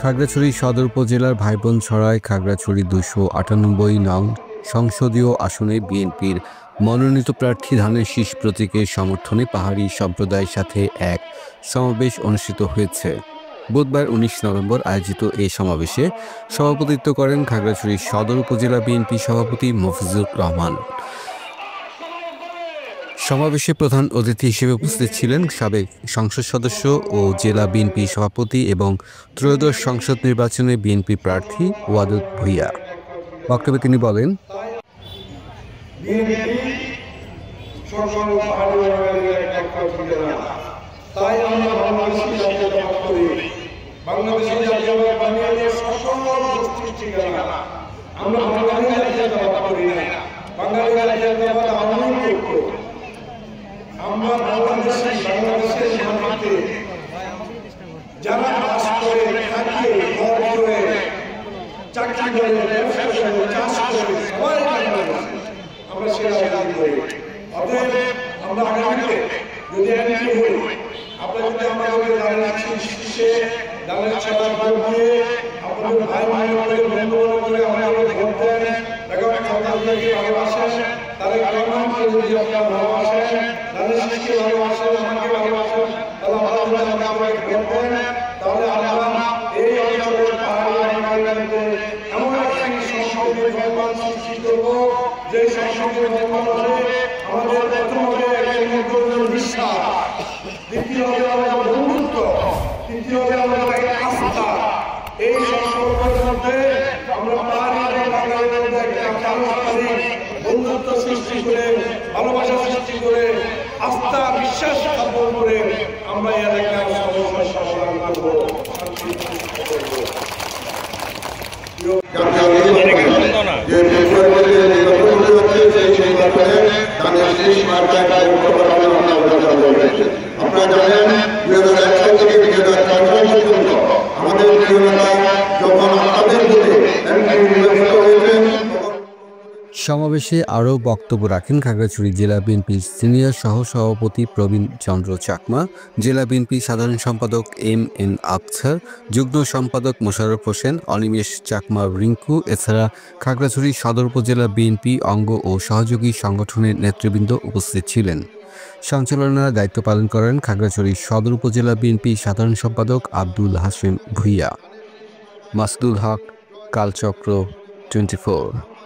খাগড়াছড়ি সদর উপজেলার ভাইবোনছড়ায় খাগড়াছড়ি ২৯৮ নং সংসদীয় আসনে বিএনপির মনোনীত প্রার্থী ধানের শীষ প্রতীকের সমর্থনে পাহাড়ি সম্প্রদায়ের সাথে এক সমাবেশ অনুষ্ঠিত হয়েছে। বুধবার ১৯ নভেম্বর আয়োজিত এই সমাবেশে সভাপতিত্ব করেন খাগড়াছড়ি সদর উপজেলা বিএনপি সভাপতি মফিজুর রহমান। সমাবেশে প্রধান অতিথি হিসেবে উপস্থিত ছিলেন সাবেক সংসদ সদস্য ও জেলা বিএনপি সভাপতি এবং ত্রয়োদশ সংসদ নির্বাচনে বিএনপি প্রার্থী ওয়াদুদ ভূঁইয়া। বক্তব্যে তিনি বলেন, আমরা বাংলাদেশের মাটিতে যারা বাস করে থাকে, ঘর করে, চাকরি করে, ব্যবসা করে, চাষ করে, সবাই আমরা সেরা করি। অতএব আমরা আগামীতে যদি এমপি হই, আপনারা যদি আমাদের দাঁড়িয়ে শীর্ষে দাঁড়িয়ে ছাড়ার ভোট দিয়ে আপনাদের ভাই ভাই বন্ধু করে আমাদের ভোট দেন, বেগম খালেদাকে ভালোবাসেন, তারেক রহমানকে যদি আপনারা ভালোবাসেন, দানিশকে ভালোবাসেন, আমাকে ভালোবাসেন, তাহলে আমাকে ভোট দেন। তাহলে আমরা এই অঞ্চলের পাহাড়ি এলাকাতে এমন একটি সংসদীয় ভবন সৃষ্টি করব, যে সংসদীয় ভবন হবে আমাদের প্রথম হবে একজন বিশ্বাস, দ্বিতীয় হবে আমাদের বন্ধুত্ব, তৃতীয় হবে আমাদের আস্থা। এই সম্পর্কের মধ্যে আমরা পাহাড়ি এলাকার মধ্যে একটা পারস্পরিক বন্ধুত্ব সৃষ্টি করে, ভালোবাসা সৃষ্টি করে, আস্থা বিশ্বাস স্থাপন করে আমরা এই এলাকার সমস্যার সমাধান করব। আপনারা জানেন 2001 থেকে 2004 পর্যন্ত আমাদের যখন আপনাদের প্রতি নির্বাচিত হয়েছেন। সমাবেশে আরও বক্তব্য রাখেন খাগড়াছড়ি জেলা বিএনপির সিনিয়র সহসভাপতি প্রবীণ চন্দ্র চাকমা, জেলা বিএনপি সাধারণ সম্পাদক এম.এন. আখতার, যুগ্ম সম্পাদক মোশাররফ হোসেন, অনিমেষ চাকমা রিঙ্কু। এছাড়া খাগড়াছড়ি সদর উপজেলা বিএনপি অঙ্গ ও সহযোগী সংগঠনের নেতৃবৃন্দ উপস্থিত ছিলেন। সঞ্চালনার দায়িত্ব পালন করেন খাগড়াছড়ি সদর উপজেলা বিএনপি সাধারণ সম্পাদক আব্দুল হাশেম ভূঁইয়া। মাসুদুল হক, কালচক্র 24।